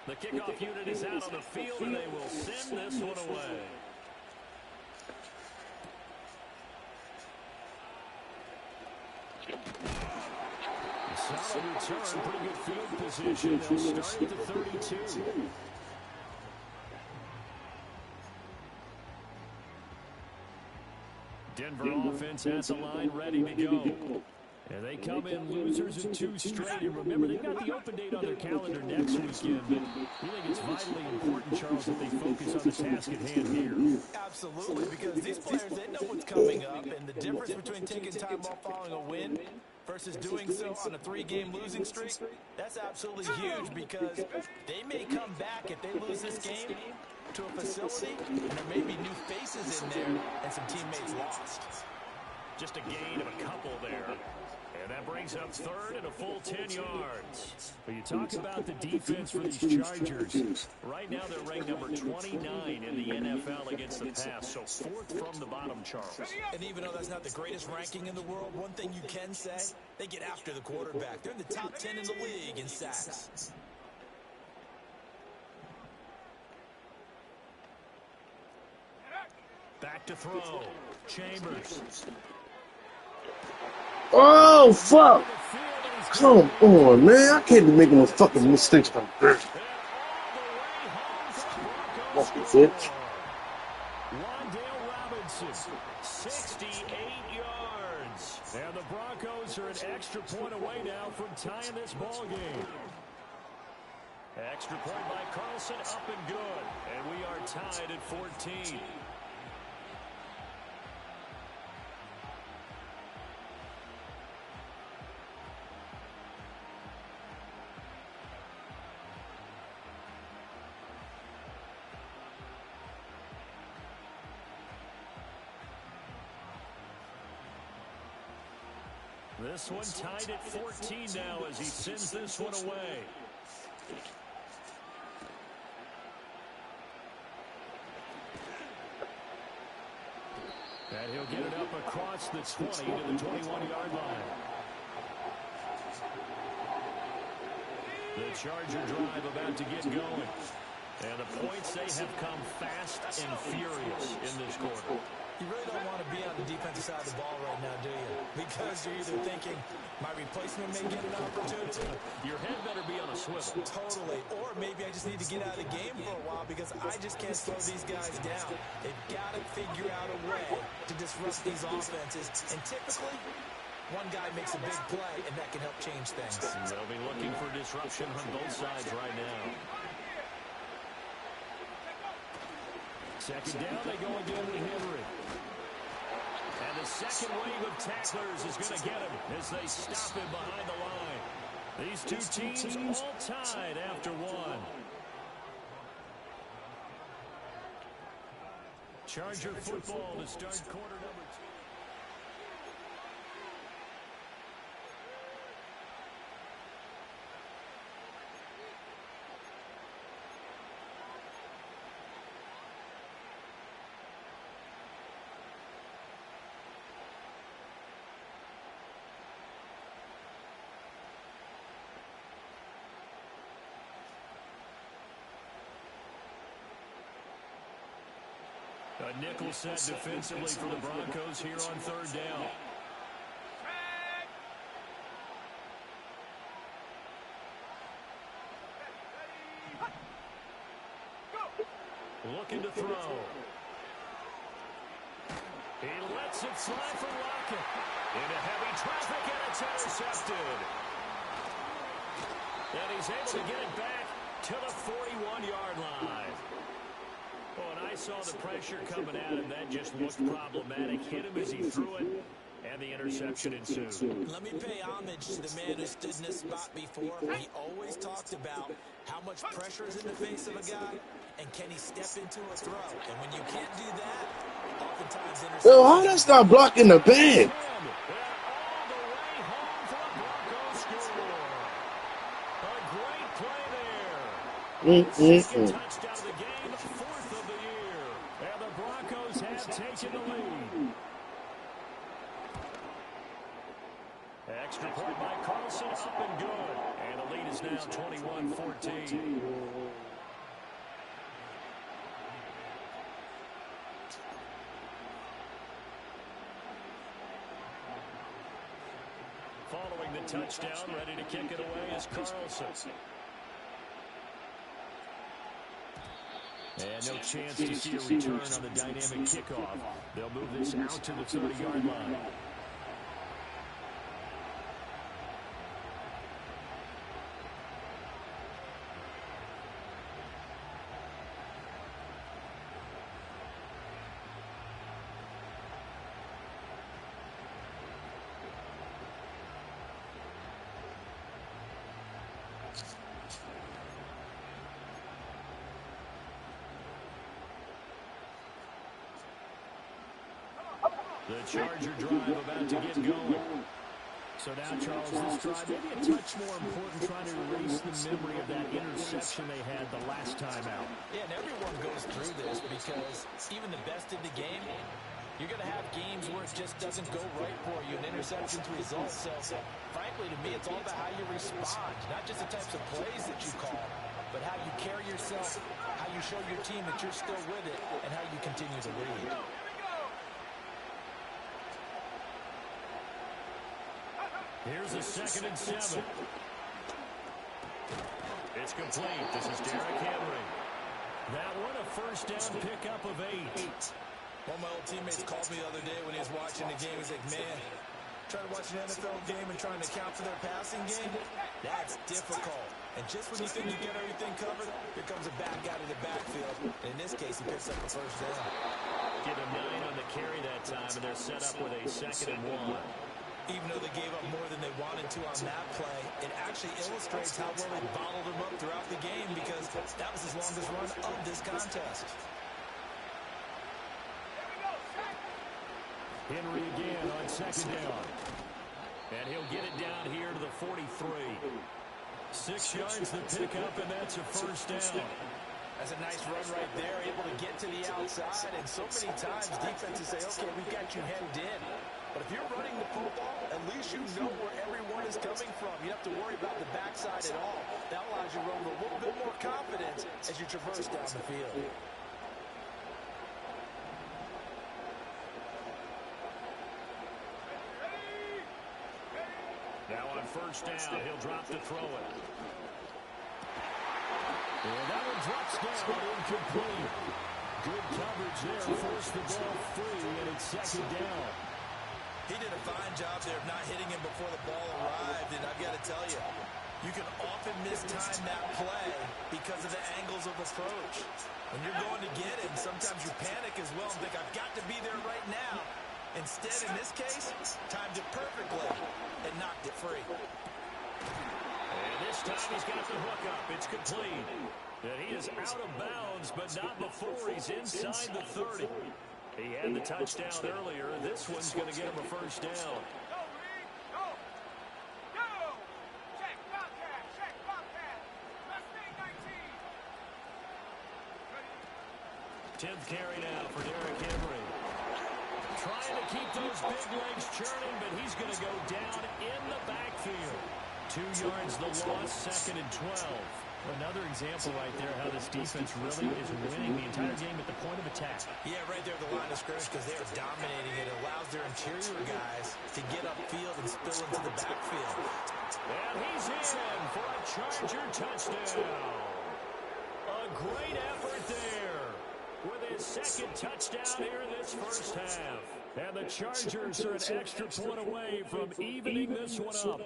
The kickoff unit is out on the field, and they will send this one away. Solid return, pretty good field position. They'll start at the 32. Denver offense has the line ready to go. And they come in losers in 2 straight. And remember, they've got the open date on their calendar next weekend. But we think it's vitally important, Charles, that they focus on the task at hand here. Absolutely, because these players, they know what's coming up. And the difference between taking time off following a win versus doing so on a 3-game losing streak, that's absolutely huge, because they may come back if they lose this game to a facility, and there may be new faces in there and some teammates lost. Just a gain of a couple there. And that brings up 3rd and a full 10 yards. But you talk about the defense for these Chargers. Right now they're ranked number 29 in the NFL against the pass. So 4th from the bottom, Charles. And even though that's not the greatest ranking in the world, one thing you can say, they get after the quarterback. They're in the top 10 in the league in sacks. Back to throw. Chambers. Oh, fuck. Come on, man. I can't be making no fucking mistakes like this. Fucking bitch. Wandale Robinson, 68 yards. And the Broncos are an extra point away now from tying this ball game. Extra point by Carlson, up and good. And we are tied at 14. This one tied at 14 now as he sends this one away. And he'll get it up across the 20 to the 21-yard line. The Charger drive about to get going. And the points, they have come fast and furious in this quarter. You really don't want to be on the defensive side of the ball right now, do you? Because you're either thinking, my replacement may get an opportunity. Your head better be on a swivel. Totally. Or maybe I just need to get out of the game for a while because I just can't slow these guys down. They've got to figure out a way to disrupt these offenses. And typically, one guy makes a big play, and that can help change things. They'll be looking for disruption on both sides right now. Second down, they go again with Henry. And the second wave of tacklers is going to get him as they stop him behind the line. These two teams all tied after one. Charger football to start quarter number 2. A nickel set defensively for the Broncos here on 3rd down. Looking to throw. He lets it slide for Lockett. Into heavy traffic, and it's intercepted. And he's able to get it back to the 41-yard line. Oh, and I saw the pressure coming at him. That just looked problematic. Hit him as he threw it, and the interception ensued. Let me pay homage to the man who stood in this spot before. He always talked about how much pressure is in the face of a guy, and can he step into a throw. And when you can't do that, oftentimes interception. Yo, how that's not blocking the bag? Second touchdown of the game, 4th of the year. And the Broncos have taken the lead. Extra point by Carlson, up and good. And the lead is now 21-14. the touchdown. Ready to kick it away is Carlson. And no chance to see a return on the dynamic kickoff. They'll move this out to the 30-yard line. The Charger drive about to get going. So now, Charles, this drive maybe a touch more important, trying to erase the memory of that interception they had the last time out. Yeah, and everyone goes through this because even the best in the game, you're going to have games where it just doesn't go right for you, and interceptions result. So, frankly, to me, it's all about how you respond, not just the types of plays that you call, but how you carry yourself, how you show your team that you're still with it, and how you continue to lead. Here's a 2nd and 7. It's complete. This is Derrick Henry. That one a first down pickup of 8. One of my old teammates called me the other day when he was watching the game. He's like, man, trying to watch an NFL game and trying to account for their passing game, that's difficult. And just when you think you get everything covered, here comes a back out of the backfield. And in this case, he picks up a first down. Get a 9 on the carry that time, and they're set up with a 2nd and 1. Even though they gave up more than they wanted to on that play, it actually illustrates how well they bottled them up throughout the game because that was his longest run of this contest. Henry again on 2nd down. And he'll get it down here to the 43. 6 yards to pick up, and that's a first down. That's a nice run right there, able to get to the outside. And so many times defenses say, okay, we got you hemmed in. But if you're running the football, at least you know where everyone is coming from. You don't have to worry about the backside at all. That allows you to run with a little bit more confidence as you traverse down the field. Now on first down, he'll drop to throw it. And that one drops down, incomplete. Good coverage there, forced the ball free, and it's 2nd down. He did a fine job there of not hitting him before the ball arrived, and I've got to tell you, you can often mistime that play because of the angles of approach. When you're going to get him, sometimes you panic as well and think, I've got to be there right now. Instead, in this case, timed it perfectly and knocked it free. And this time he's got the hook up. It's complete. And he is out of bounds, but not before he's inside the 30. He had the touchdown earlier. This one's going to get him a first down. 10th carry now for Derrick Henry. Trying to keep those big legs churning, but he's going to go down in the backfield. 2 yards the loss, 2nd and 12. Another example right there how this defense really is winning the entire game at the point of attack. Yeah, right there at the line of scrimmage because they are dominating it. It allows their interior guys to get upfield and spill into the backfield. And he's in for a Charger touchdown. A great effort there with his 2nd touchdown here in this first half. And the Chargers are an extra point away from evening this one up.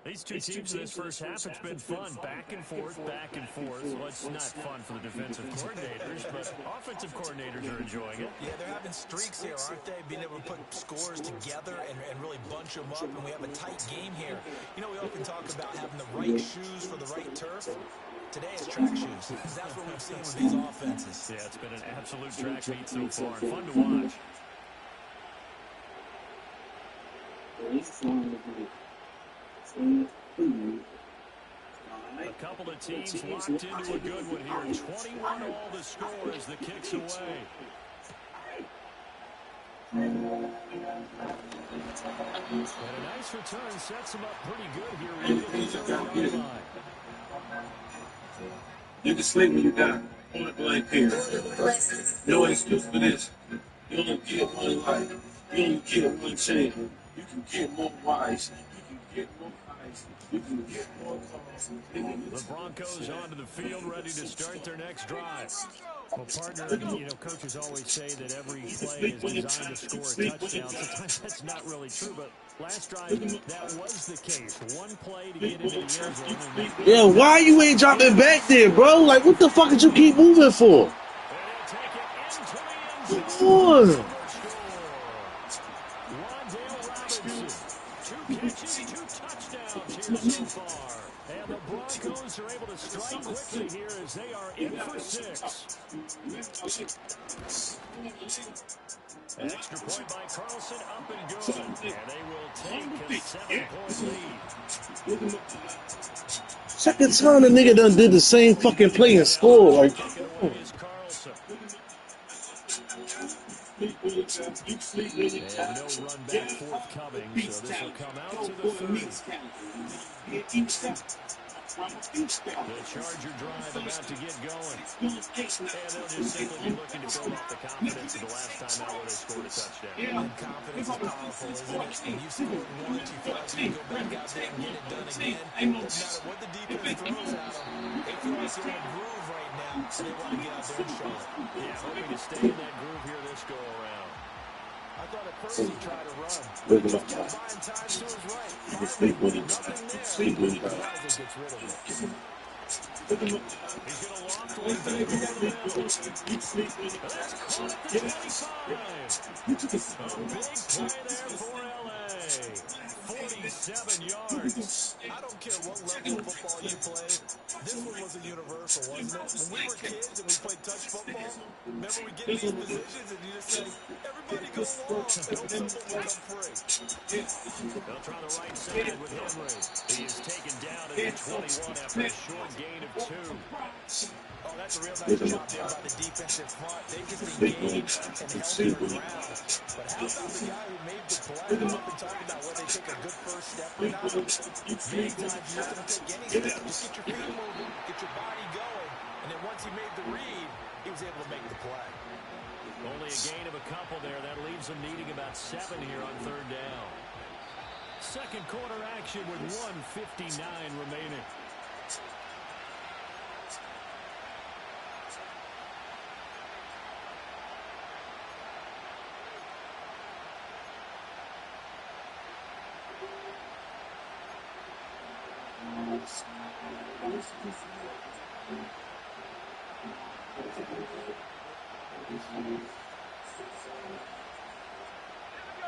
These two teams in this first half, it's been fun. Back and forth, back and forth. Well, it's not fun for the defensive coordinators, but offensive coordinators are enjoying it. Yeah, they're having streaks here, aren't they? Being able to put scores together and really bunch them up, and we have a tight game here. You know, we often talk about having the right shoes for the right turf. Today it's track shoes. That's what we've seen with these offenses. Yeah, it's been an absolute track meet so far. Fun to watch. A couple of teams locked into a good one here. 21 all the score as the kick's away. And a nice return sets him up pretty good here. Right at the 30-yard line. You can sleep when you got point blank here. No excuse for this. You only get one life. You only get one chance. You can get more wise. You can The Broncos onto the field, ready to start their next drive. Well, partner, you know, coaches always say that every play is designed to score a touchdown. Sometimes that's not really true, but last drive, that was the case. One play to get into the end zone. And Yeah, why you ain't dropping back there, bro? Like, what the fuck did you keep moving for? Come on. Two catches, two touchdowns here so far. And the Broncos are able to strike quickly here as they are in for 6. An extra point by Carlson, up and good. And they will take a 7-point lead. Second time the nigga done did the same fucking play and score. Like, Taken away is Carlson. And no run back forthcoming, so this will come out to the 30. The Charger drive about to get going. And they'll just simply be looking to build off the confidence of the last time out where they scored a touchdown. And confidence is powerful, isn't it? When you scored once, you feel like you can go back out there and get it done again. No matter what the defense throws at them, they feel like they're in a groove right now, so they want to get out there and show it. Yeah, hoping to stay in that groove here this go-around. I thought at first he tried to run, but he just kept buying time to his right. Finally, nothing there. Wisely gets rid of it. He's going to loft one deep over the middle. That's caught at the 25. A big play there for L.A. 47 yards. I don't care what level of football you play. This one was a universal, wasn't it? When we were kids and we played touch football, remember we get in these positions and you just say, everybody go long, and hope someone will come free. They'll try the right side with Henry. He is taken down at the 21 after a short gain of 2. Oh, that's a real nice job there by the defensive front. They just engaged and held their ground. But how about the guy who made the play? We've been talking about whether they take a good first step or not. Many times you just don't take any step. Just get your feet moving, get your body going. And then once he made the read, he was able to make the play. Only a gain of a couple there. That leaves them needing about 7 here on third down. Second quarter action with 1:59 remaining.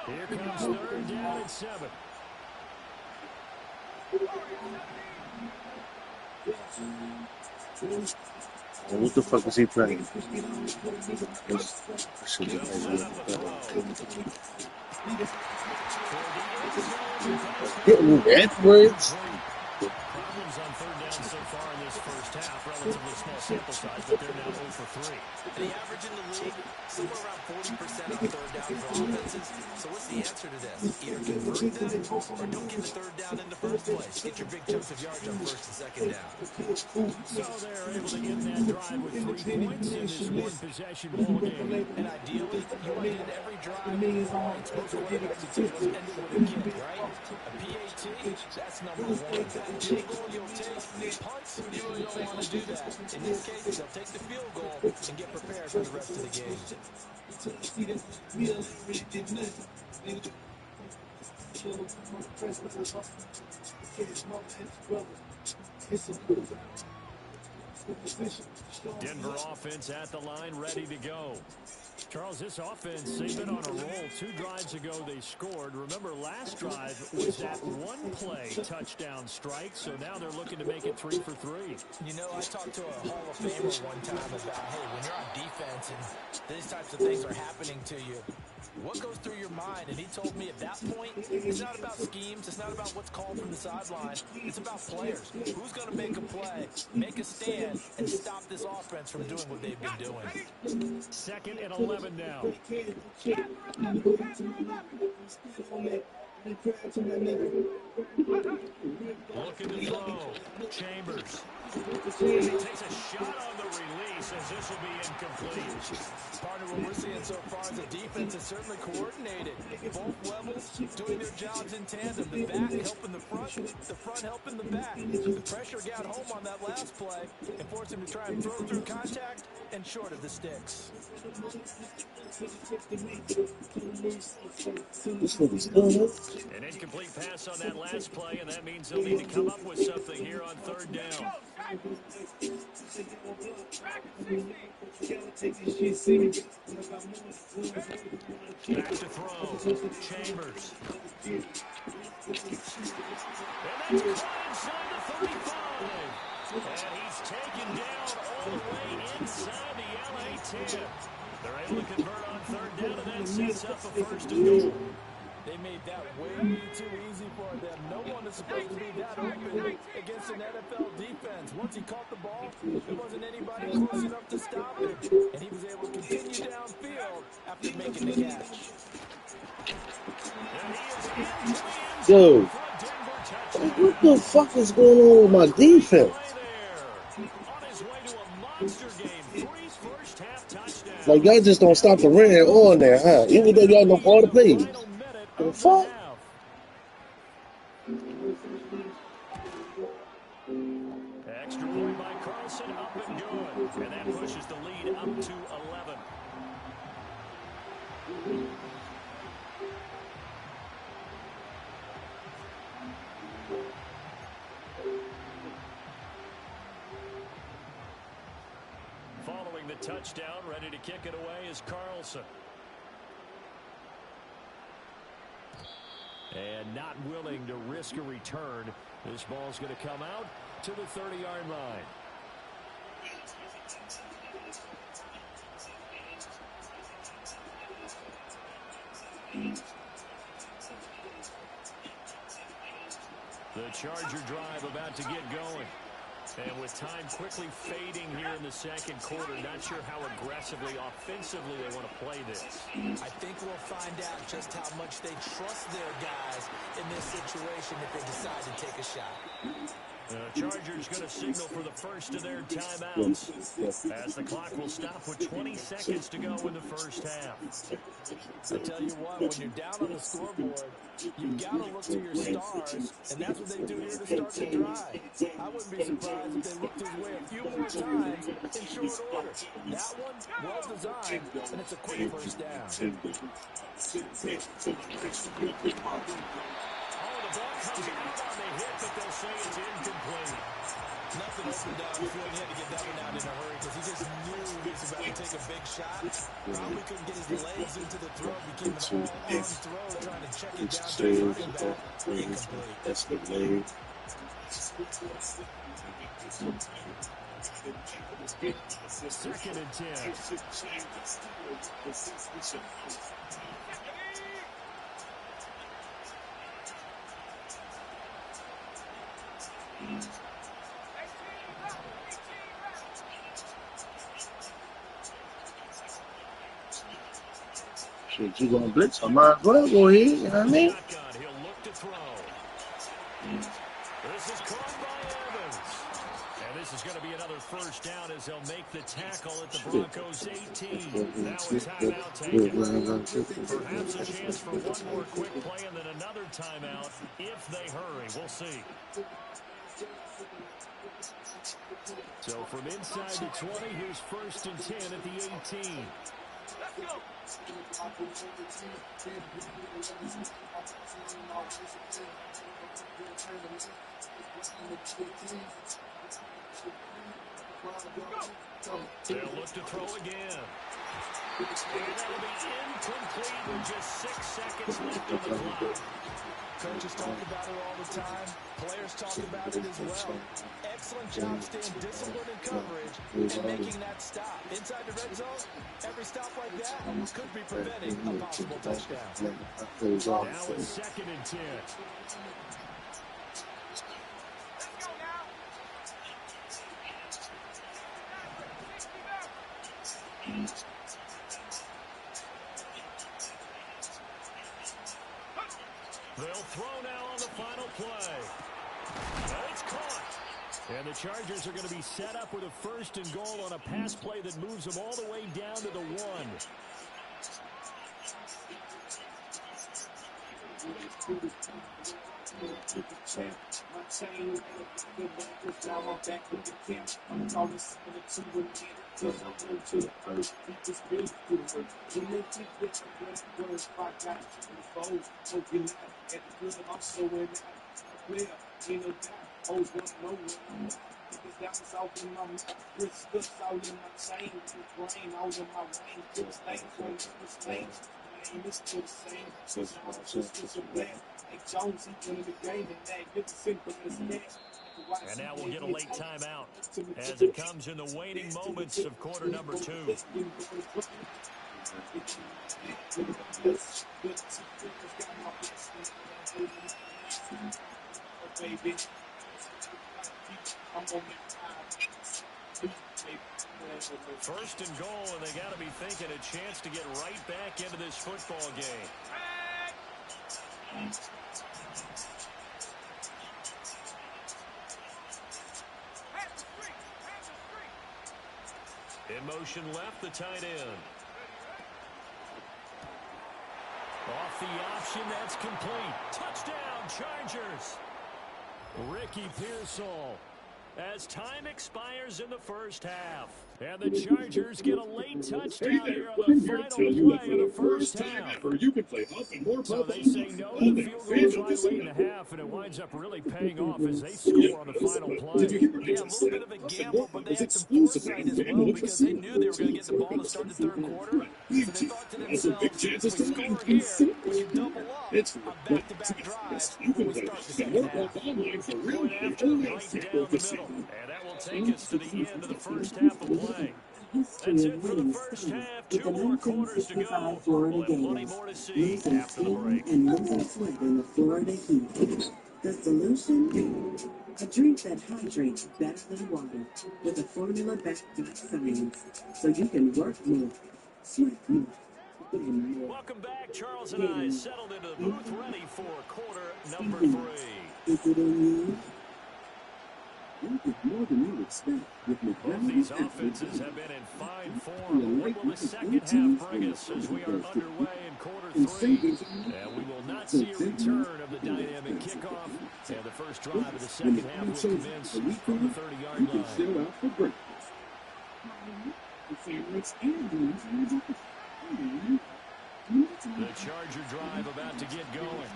Here comes third down and 7. what the fuck is he playing? Getting Edwards. Problems on third down so far in this first half. Relatively small sample size, but they're now 0 for 3. The average in the league, somewhere around 40% on third down for offenses. So what's the answer to this? Either convert them or don't get the third down in the first place. Get your big chunks of yards on first and second down. So they're able to end that drive with 3 points in this one-possession ball game. And ideally, you want to end every drive with points. Most quarterbacks would say, let's end it with a kick, right? A PAT, that's number 1. Field goal you'll take. Punts, you really don't want to do that. In this case, they'll take the field goal and get prepared for the rest of the game. Denver offense at the line, ready to go. Charles, this offense, they've been on a roll. 2 drives ago, they scored. Remember, last drive was that one-play touchdown strike, so now they're looking to make it 3 for 3. You know, I talked to a Hall of Famer one time about, hey, when you're on defense and these types of things are happening to you, what goes through your mind? And he told me at that point, it's not about schemes. It's not about what's called from the sideline. It's about players. Who's going to make a play, make a stand, and stop this offense from doing what they've been doing? Second and 11 now. Looking to throw. Chambers. He takes a shot on the release as as this will be incomplete. Partner, what we're seeing so far is the defense is certainly coordinated. Both levels doing their jobs in tandem. The back helping the front helping the back. The pressure got home on that last play and forced him to try and throw through contact and short of the sticks. An incomplete pass on that last play, and that means they'll need to come up with something here on third down. Back to throw. Chambers. And that's caught inside the 35. And he's taken down all the way inside the LA 10. They're able to convert on third down, and that sets up a first and goal. They made that way too easy for them. No one is supposed to be that open against an NFL defense. Once he caught the ball, there wasn't anybody close enough to stop him. And he was able to continue downfield after making the catch. And he is into the end zone Yo, for a Denver touchdown. what the fuck is going on with my defense? On his way to a monster game, 3 first-half touchdowns. Like, y'all just don't stop the run on there, huh? Even though y'all know all the plays. The fuck? Extra point by Carlson, up and good. And that pushes the lead up to 11. Following the touchdown, ready to kick it away is Carlson. And not willing to risk a return. This ball's going to come out to the 30-yard line. The Charger drive about to get going. And with time quickly fading here in the second quarter, not sure how aggressively, offensively they want to play this. I think we'll find out just how much they trust their guys in this situation if they decide to take a shot. The Chargers going to signal for the first of their timeouts as the clock will stop with 20 seconds to go in the first half. I tell you what, when you're down on the scoreboard, you've got to look to your stars, and that's what they do here to start the drive. I wouldn't be surprised if they looked his way a few more times in short order. That one, well designed, and it's a quick first down. The ball comes out on the hit, but they'll say it's incomplete. Nothing opened downfield. He had to get that one out in a hurry because he just knew he was about to take a big shot. Probably couldn't get his legs into the throw. Became an all-arm throw trying to check it down to the running back. Incomplete. That's the name. Second and 10. Shit, you gonna blitz? I might as well go ahead, you know what I mean? He'll look to throw. This is caught by Evans. And this is going to be another first down as they'll make the tackle at the Broncos 18. Now a timeout taken. Perhaps a chance for one more quick play and then another timeout if they hurry. We'll see. So from inside the 20, here's first and 10 at the 18. Let's go. They'll look to throw again. And that'll be incomplete with just 6 seconds left on the clock. Coaches talk about it all the time. Players talk about it as well. Excellent job staying disciplined in coverage and making that stop. Inside the red zone, every stop like that could be preventing a possible touchdown. Now it's second and 10. They'll throw now on the final play. And it's caught. And the Chargers are going to be set up with a 1st and goal on a pass play that moves them all the way down to the 1. And now we'll get a late timeout as it comes in the waning moments of quarter number 2. First and goal, and they got to be thinking a chance to get right back into this football game. In motion left, the tight end. Off the option, that's complete. Touchdown, Chargers. Ricky Pearsall. As time expires in the first half. And the Chargers get a late touchdown here on the final play of the first half. So they say no to the field goal try late in the half, and it winds up really paying off as they score on the final play. Yeah, a little bit of a gamble, but they had some foresight as well because they knew they were going to get the ball to start the 3rd quarter. So they thought to themselves, if we score here, we can double up on back-to-back drives when we start the second half. Point after, right down the middle. And that will take us to the end of the first half of play. That's it for the first half. 2 more quarters to go. We'll have plenty more to see after the break. And losing sweat in the Florida heat. The solution? A drink that hydrates better than water with a formula backed by science. So you can work more, sweat more, win more. Welcome back. Charles and I settled into the booth ready for quarter number 3. Is it in you? More than you expect. Both these offenses have been in fine form. What will the second half bring us as we are underway in quarter 3? And we will not see a return of the dynamic kickoff. And the first drive of the second half will commence from the 30-yard line. The Charger drive about to get going.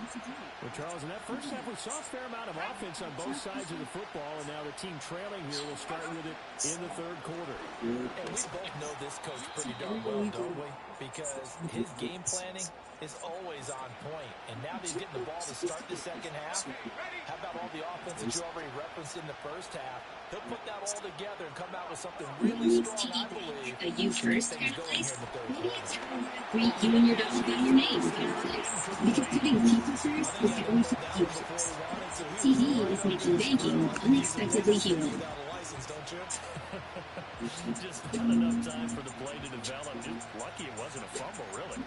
Well, Charles, in that first half, we saw a fair amount of offense on both sides of the football, and now the team trailing here will start with it in the 3rd quarter. And we both know this coach pretty darn well, don't we? Because his game planning is always on point. And now that he's getting the ball to start the second half, how about all the offense that you already referenced in the first half? He'll put that all together and come out with something really strong, I believe. You first have place. Greet you and your dog by your name. Because putting people first is the only thing. TD is making banking unexpectedly human. Just not enough time for the play to develop. Just lucky it wasn't a fumble, really.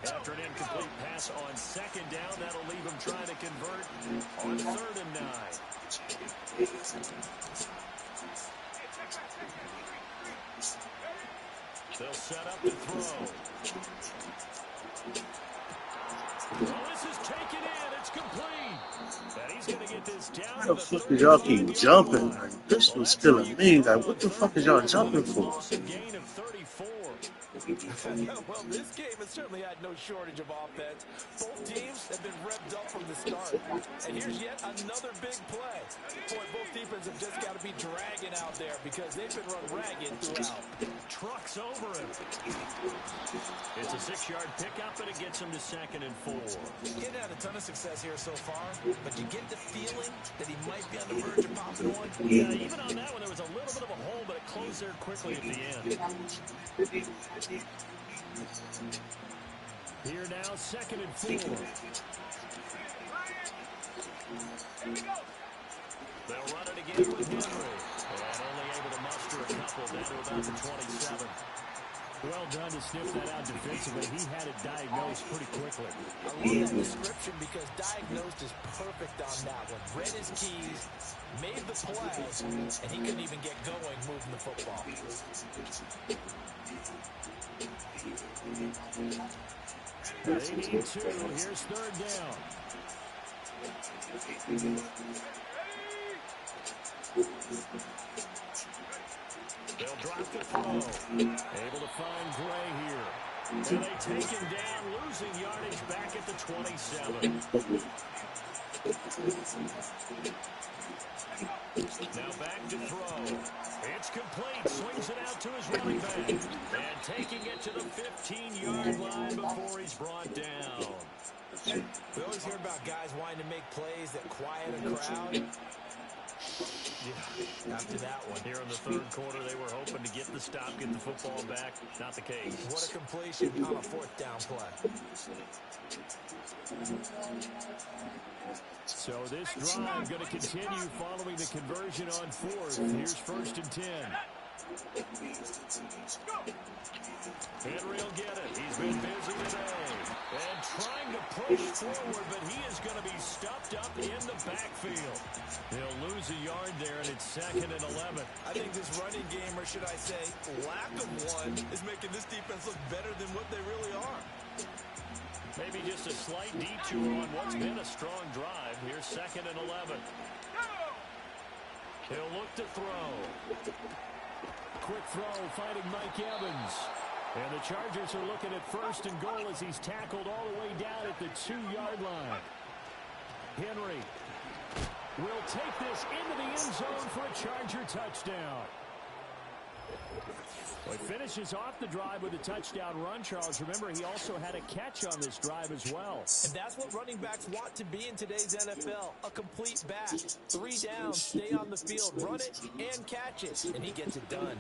After an incomplete pass on 2nd down, that'll leave him trying to convert on 3rd and 9. They'll set up the throw. Oh, this is taken in. It's complete. And he's going to get this down. Why the fuck did y'all keep jumping? Like, this was killing me. Like, what the fuck is y'all jumping for? Gain of 34. Well, this game has certainly had no shortage of offense. Both teams have been revved up from the start. And here's yet another big play. Boy, both defenses have just got to be dragging out there because they've been run ragged throughout. Trucks over him. It's a 6-yard pickup, and it gets him to 2nd and 4. He hasn't had a ton of success here so far, but you get the feeling that he might be on the verge of popping one. Yeah, even on that one, there was a little bit of a hole, but it closed there quickly at the end. Here now, 2nd and 4. They'll run it again with Henry. And only able to muster a couple down to about the 27. Well done to sniff that out defensively. He had it diagnosed pretty quickly. I love that description because diagnosed is perfect on that one. Read his keys, made the play, and he couldn't even get going moving the football. They need two. Here's third down. They'll drop the throw. Able to find Gray here. And they take him down, losing yardage back at the 27. Now back to throw. It's complete. Swings it out to his running back. And taking it to the 15-yard line before he's brought down. We always hear about guys wanting to make plays that quiet a crowd. Yeah, after that one. Here in the third quarter, they were hoping to get the stop, get the football back. Not the case. What a completion on a fourth down play. So this drive going to continue following the conversion on fourth. Here's first and 10. Henry will get it. He's been busy today. And trying to push forward, but he is going to be stuffed up in the backfield. He'll lose a yard there, and it's second and 11. I think this running game, or should I say lack of one, is making this defense look better than what they really are. Maybe just a slight detour on what's been a strong drive. Here's second and 11. He'll look to throw. Quick throw, finding Mike Evans. And the Chargers are looking at first and goal as he's tackled all the way down at the 2-yard line. Henry will take this into the end zone for a Charger touchdown. Well, he finishes off the drive with a touchdown run, Charles. Remember, he also had a catch on this drive as well. And that's what running backs want to be in today's NFL, a complete back. 3 downs, stay on the field, run it, and catch it. And he gets it done.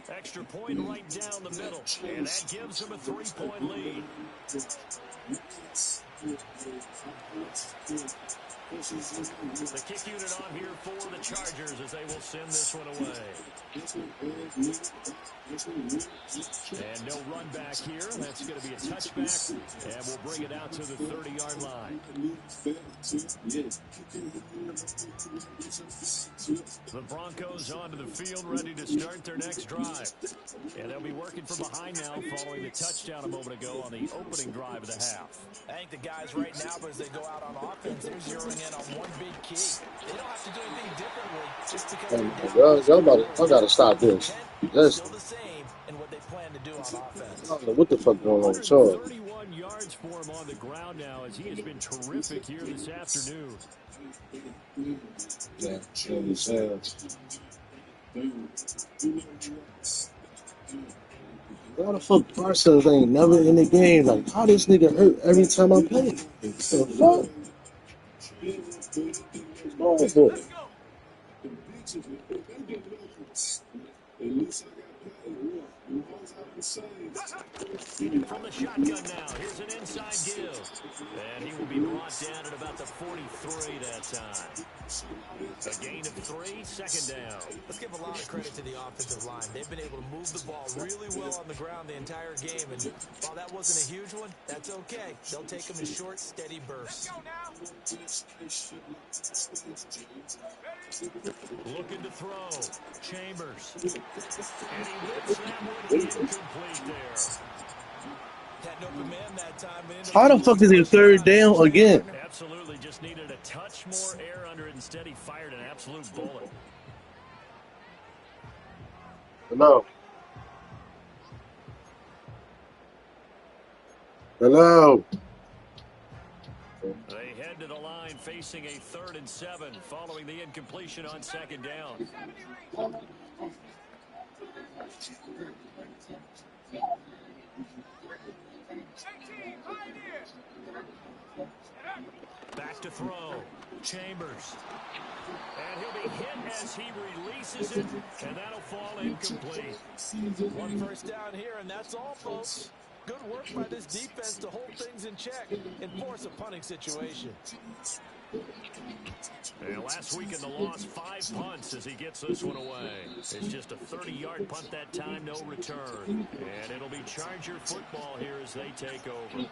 Extra point right down the middle, and that gives him a 3-point lead. The kick unit on here for the Chargers as they will send this one away. And no run back here. That's going to be a touchback, and we'll bring it out to the 30-yard line. The Broncos onto the field, ready to start their next drive. And they'll be working from behind now following the touchdown a moment ago on the opening drive of the half. I think the guys right now, as they go out on offense, they're zeroing in on one big key. They don't have to do anything differently just because I gotta stop this. That's still the same in what they plan to do on offense. I don't know what the fuck going on with Charles. 31 yards for him on the ground now as he has been terrific here this afternoon. Yeah, why the fuck Parsons ain't never in the game? Like, how this nigga hurt every time I play? The fuck? What's wrong with him? From the shotgun now, here's an inside give. And he will be brought down at about the 43 that time. A gain of 3, second down. Let's give a lot of credit to the offensive line. They've been able to move the ball really well on the ground the entire game. And while that wasn't a huge one, that's okay. They'll take them in short, steady bursts. Looking to throw. Chambers. And he whips that one incomplete there. Had an open man that time. How the fuck is it third down again? Absolutely, just needed a touch more air under it. Instead, he fired an absolute bullet. Hello. Hello. They head to the line facing a 3rd and 7 following the incompletion on second down. Back to throw. Chambers. And he'll be hit as he releases it, and that'll fall incomplete. 1 first down here, and that's all, folks. Good work by this defense to hold things in check and force a punting situation. And last week in the loss, 5 punts as he gets this one away. It's just a 30-yard punt that time, no return. And it'll be Charger football here as they take over.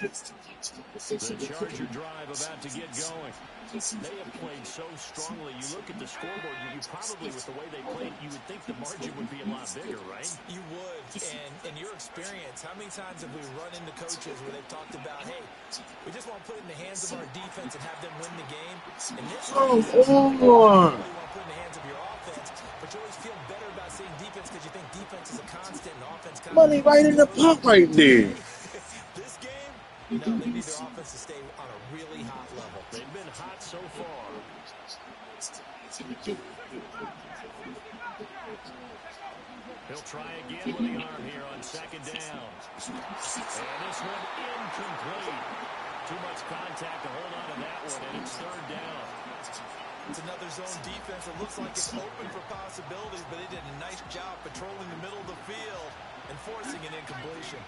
The Charger drive about to get going. They have played so strongly. You look at the scoreboard, you probably, with the way they played, you would think the margin would be a lot bigger, right? You would. And in your experience, how many times have we run into coaches where they've talked about, hey, we just want to put it in the hands of our defense and have them win the game? In this case, you really want to put it in the hands of your offense, but you always feel better about seeing defense because you think defense is a constant and offense kind of... Money right in the pot right there. This game, no, they need their offense to stay on a really hot level. They've been hot so far. He'll try again with the arm here on second down. And this one incomplete. Too much contact to hold on to that one, and it's third down. It's another zone defense. It looks like it's open for possibilities, but they did a nice job patrolling the middle of the field and forcing an incompletion.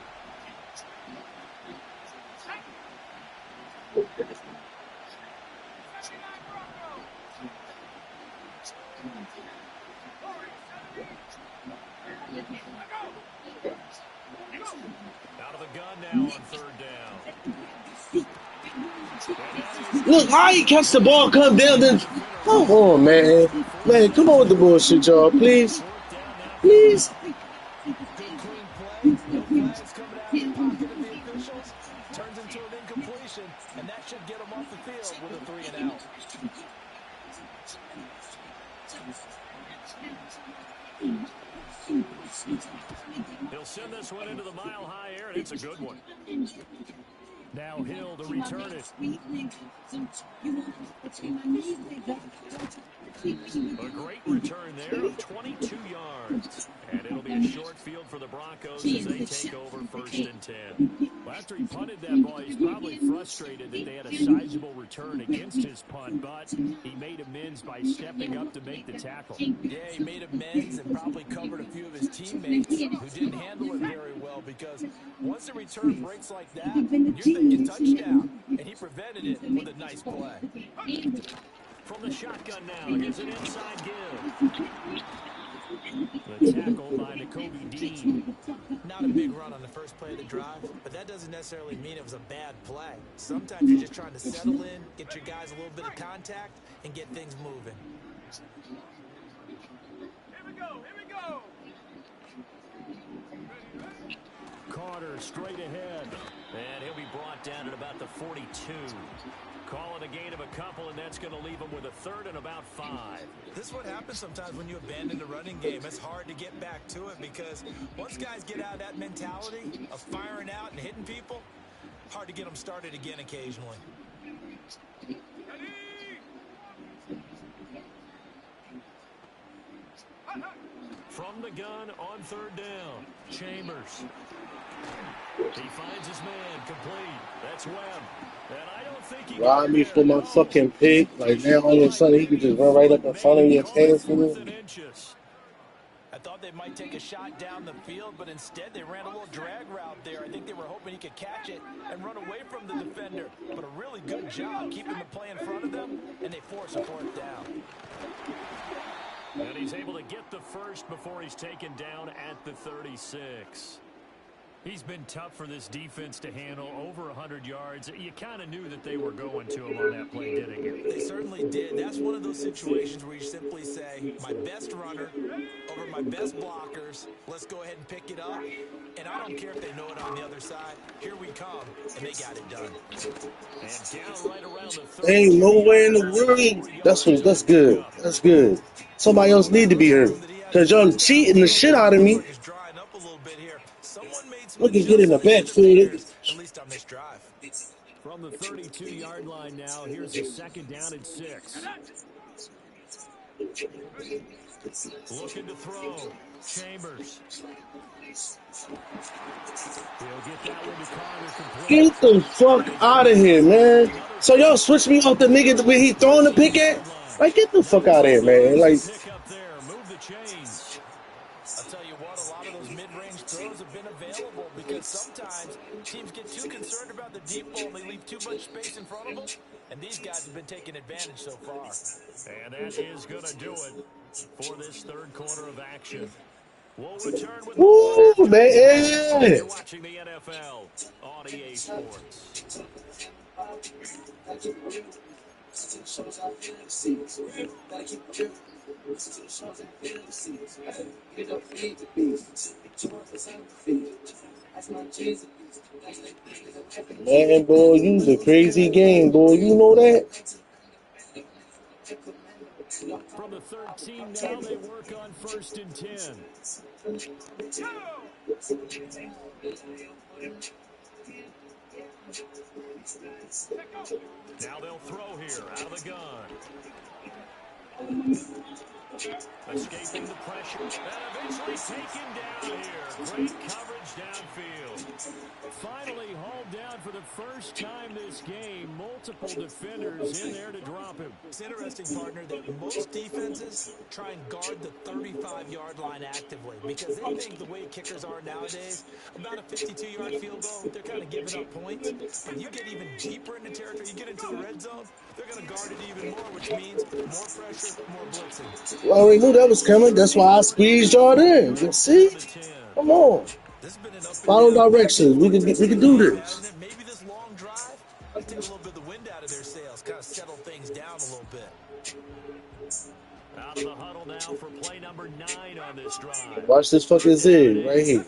Out of the gun now on third down. Look, how he catch the ball, come down, then... Come on, man. Man, come on with the bullshit, y'all, please. Please. Good clean play. No flags coming out of the pocket of the officials. Turns into an incompletion, and that should get them off the field with a 3-and-out. He'll send this one into the mile-high air, and it's a good one. Now Hill to return it. A great return there of 22 yards. And it'll be a short field for the Broncos as they take over 1st and 10. Well, after he punted that ball, he's probably frustrated that they had a sizable return against his punt, but he made amends by stepping up to make the tackle. Yeah, he made amends and probably covered a few of his teammates who didn't handle it very well, because once the return breaks like that, you're thinking touchdown, and he prevented it with a nice play. From the shotgun now, here's an inside give. The tackle by Nakobe Dean. Not a big run on the first play of the drive, but that doesn't necessarily mean it was a bad play. Sometimes you're just trying to settle in, get your guys a little bit of contact, and get things moving. Here we go, here we go. Carter straight ahead. And he'll be brought down at about the 42. Call it a gain of a couple, and that's going to leave him with a third and about 5. This is what happens sometimes when you abandon the running game. It's hard to get back to it because once guys get out of that mentality of firing out and hitting people, hard to get them started again occasionally. From the gun on third down, Chambers. He finds his man complete. That's Webb. And I don't think he Rob me for my fucking pick. Like, now all of a sudden he can just run right up in front of me and pass for me. I thought they might take a shot down the field, but instead they ran a little drag route there. I think they were hoping he could catch it and run away from the defender. But a really good job keeping the play in front of them, and they force a fourth down. And he's able to get the first before he's taken down at the 36. He's been tough for this defense to handle, over 100 yards. You kind of knew that they were going to him on that play, didn't you? They certainly did. That's one of those situations where you simply say, my best runner over my best blockers, let's go ahead and pick it up. And I don't care if they know it on the other side. Here we come, and they got it done. And down right around the 30. Ain't nowhere in the world. That's good. That's good. Somebody else need to be hurt. Because y'all cheating the shit out of me. Look at getting the backfield. At least on this drive. From the 32-yard line now, here's a second down and 6. Looking to throw. Chambers. He'll get that one to Carter complete. Get the fuck out of here, man. So y'all switch me off the nigga where he throwing the pick at? Like, get the fuck out of here, man. Like, Pick up there. Move the chains. I'll tell you what, a lot people and they leave too much space in front of them. And these guys have been taking advantage so far. And that is going to do it for this third quarter of action. We'll return with more Woo, after this. man. You're watching the NFL on EA Sports. Man, boy, you's a crazy game, boy. You know that? From the 13 now, they work on 1st and 10. Now they'll throw here out of the gun. Escaping the pressure. And eventually taken down here. Great coverage downfield. Finally hauled down for the first time this game. Multiple defenders in there to drop him. It's interesting, partner, that most defenses try and guard the 35-yard line actively because they think the way kickers are nowadays, about a 52-yard field goal, they're kind of giving up points. But you get even deeper into territory, you get into the red zone, they're going to guard it even more, which means more pressure, more blitzing. Well, I already knew that was coming. That's why I squeezed y'all in. You see? Come on. This has been an up and Follow down directions. We can do this. maybe this long drive will take a little bit of the wind out of their sails, kind of settle things down a little bit. Out of the huddle now for play number 9 on this drive. Watch this fucking zig right here.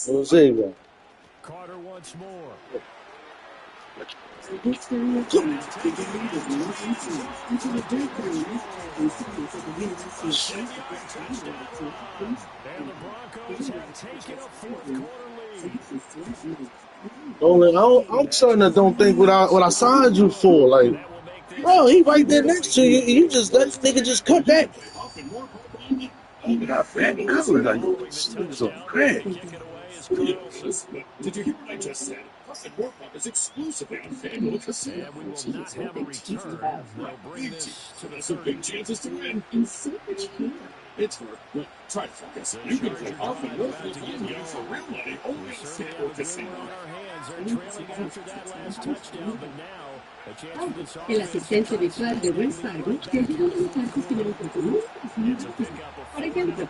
Little zig right. Carter once more. This time of drive, the game is not until the breakdown and students at the University of And the Broncos have taken a fourth quarter lead. I'm starting to don't think what I signed you for. Like, bro, he right there next to you. You just let this nigga just cut back. He got fat covered. Like, this nigga's on crack. Did you hear what I just said? Plus, the World Cup is exclusively on FanDuel Casino. And we will not have a return. They'll bring this to the Some big chances to win. And so much fear. It's worth. Look, try to focus. You can play off and work with full game for real money only on FanDuel Casino. They're trailing after that last touchdown, but now a chance for this El asistente virtual de Wells Fargo te ayuda a aumentar tus finanzas por ejemplo,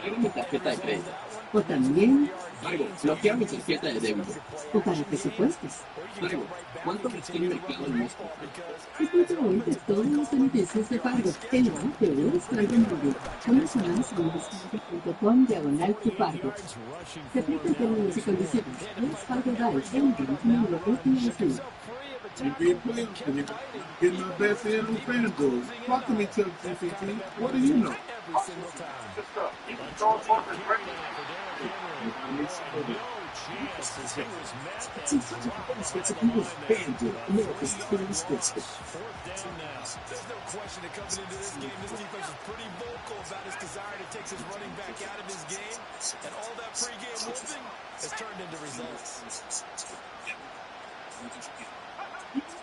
Era mi tarjeta de crédito. o también, Algo, bloquea mi tarjeta de débito. o para presupuestos. Algo, ¿cuánto me tiene mercado en esto? Encuentra hoy todos los beneficios de pago en la app de Wells Fargo Móvil. Conoce más en wellsfargo.com/tu pago. Se aplican términos y condiciones. Wells Fargo Drive, miembro FDIC. You being played and you're getting the best in on FanDuel. Talk to me, Chuck GCT. What do you know? Every single time. It's exclusively with FanDuel, America's leading sportsbook. There's no question that coming into this game, this defense is pretty vocal about his desire to take his running back out of this game. And all that pregame whooping has turned into results.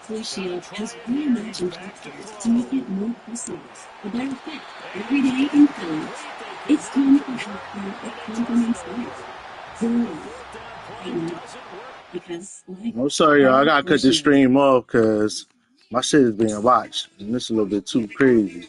Blue Shield has reimagined healthcare to make it more personal. A better fit every day in college. It's time for healthcare that complements life. Because life. I'm sorry, y'all. I gotta cut this stream off because my shit is being watched. And this is a little bit too crazy.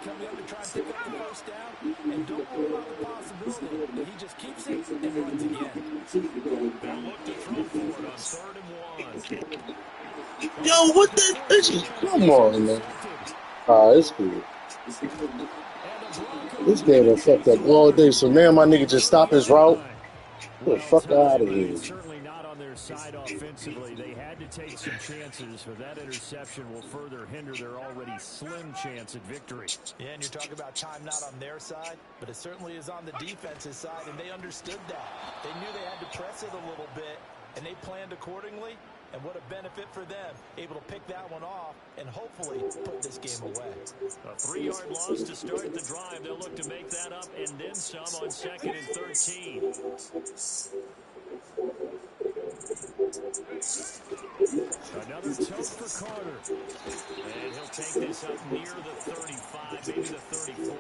coming up to try and pick up the first down. And don't rule out the possibility that he just keeps it and runs again. They'll look to throw for it on 3rd and 1. Yo, what the bitch? Come on, man. It's cool. This game done fucked up all day, so now my nigga just stop his route. Get the fuck out of here. Certainly not on their side offensively. They had to take some chances, for that interception will further hinder their already slim chance at victory. Yeah, and you're talking about time not on their side, but it certainly is on the defense's side, and they understood that. They knew they had to press it a little bit, and they planned accordingly. And what a benefit for them, able to pick that one off and hopefully put this game away. A 3-yard loss to start the drive. They'll look to make that up and then some on 2nd and 13. Another tote for Carter. And he'll take this up near the 35, maybe the 34.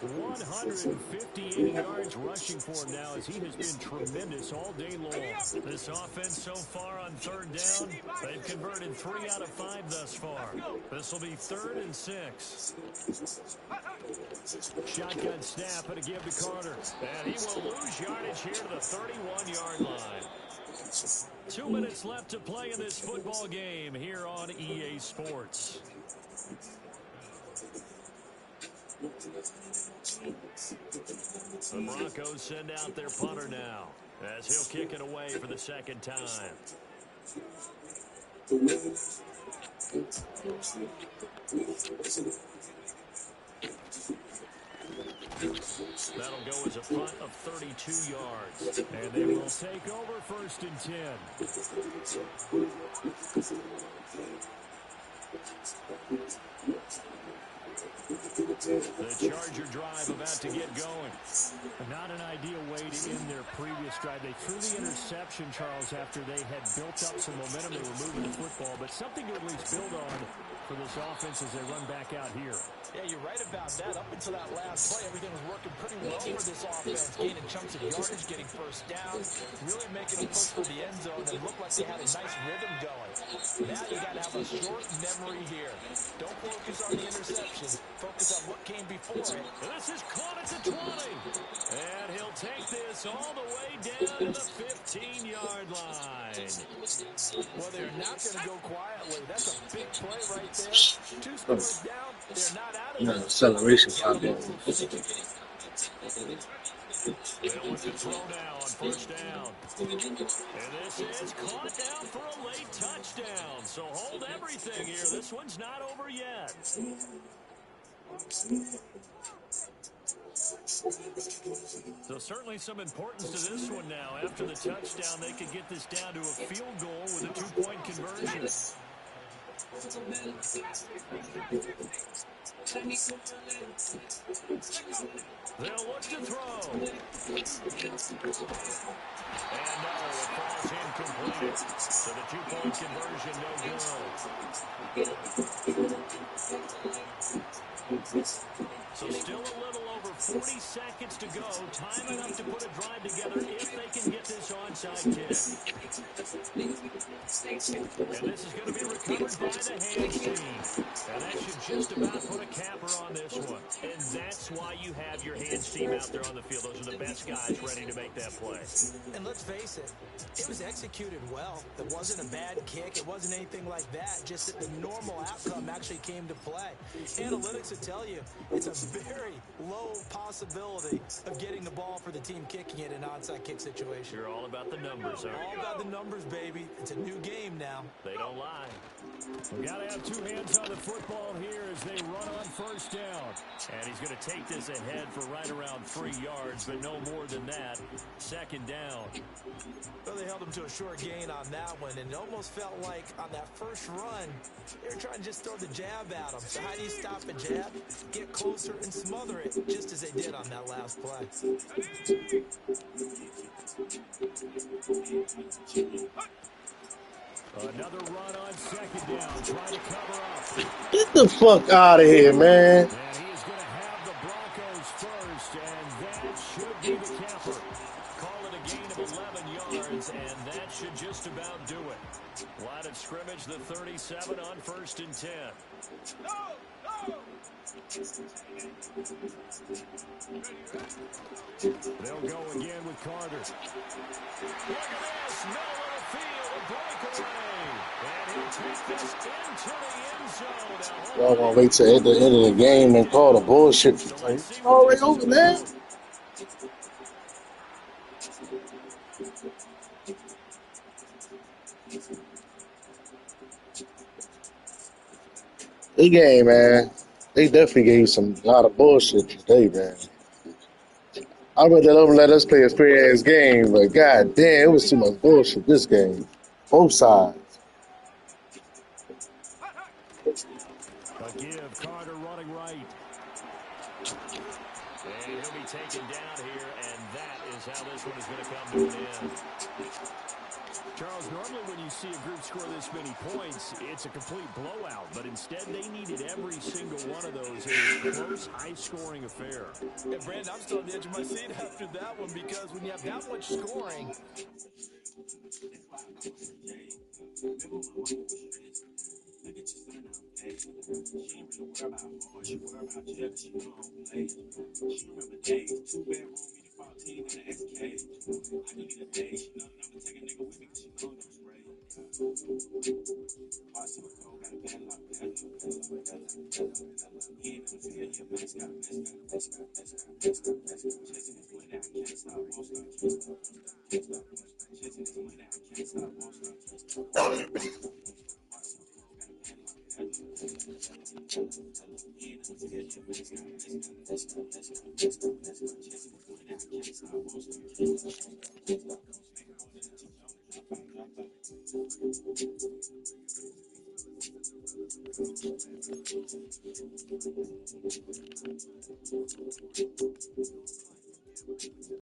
158 yards rushing for him now, as he has been tremendous all day long. This offense so far on 3rd down, they've converted 3 out of 5 thus far. This will be 3rd and 6. Shotgun snap and a give to Carter. And he will lose yardage here to the 31-yard line. 2 minutes left to play in this football game here on EA Sports. The Broncos send out their punter now, as he'll kick it away for the 2nd time. That'll go as a punt of 32 yards. And they will take over 1st and 10. The Charger drive about to get going. Not an ideal way to end their previous drive. They threw the interception, Charles, after they had built up some momentum. They were moving the football, but something to at least build on for this offense as they run back out here. Yeah, you're right about that. Up until that last play, everything was working pretty well for this offense. Gaining chunks of yardage, getting first down, really making a push for the end zone, and looked like they had a nice rhythm going. Now you got to have a short memory here. Don't focus on the interception. Focus on what came before it. And this is caught at the 20. And he'll take this all the way down to the 15-yard line. Well, they're not going to go quietly. That's a big play right there. 2 scores down. They're not out of it. Acceleration problem. They'll look to throw now on 1st down. And this is caught down for a late touchdown. So hold everything here. This one's not over yet. So certainly some importance to this one now. After the touchdown, they could get this down to a field goal with a 2-point conversion. They'll look to throw. And no, it falls incomplete. So the 2-point conversion, no good. So still a little over 40 seconds to go. Time enough to put a drive together if they can get this onside kick. And this is going to be recovered by the hands team. And that should just about put a capper on this one. And that's why you have your hands team out there on the field. Those are the best guys ready to make that play. And let's face it, it was executed well. It wasn't a bad kick. It wasn't anything like that. Just that the normal outcome actually came to play. Analytics will tell you it's a very low possibility of getting the ball for the team kicking it in an onside kick situation. You're all about the numbers, aren't you? All about the numbers, baby. It's a new game now. They don't lie. We've got to have 2 hands on the football here as they run on 1st down. And he's going to take this ahead for right around 3 yards, but no more than that. 2nd down. Well, they held him to a short gain on that one, and it almost felt like on that first run, they were trying to just throw the jab at him. So how do you stop a jab? Get closer and smother it, just as they did on that last play. Another run on 2nd down, trying to cover up. Get the fuck out of here, man. And he is going to have the Broncos first, and that should be the capper. Call it a gain of 11 yards, and that should just about do it. Line of scrimmage, the 30. 7 on 1st and 10. They'll go again with Carter. Look at this. Middle of the field. A breakaway. And he'll take this into the end zone. Y'all gonna wait till the end of the game and call the bullshit. It's already over, man. Big game, man. They definitely gave some lot of bullshit today, man. I would let them let us play a fair ass game, but god damn, it was too much bullshit this game. Both sides. A give, Carter running right. And he'll be taken down here, and that is how this one is going to come to an end. Charles, normally when you see a group score this many points, it's a complete blowout. But instead, they needed every single one of those in this close, high-scoring affair. Yeah, Brandon, I'm still on the edge of my seat after that one because when you have that much scoring,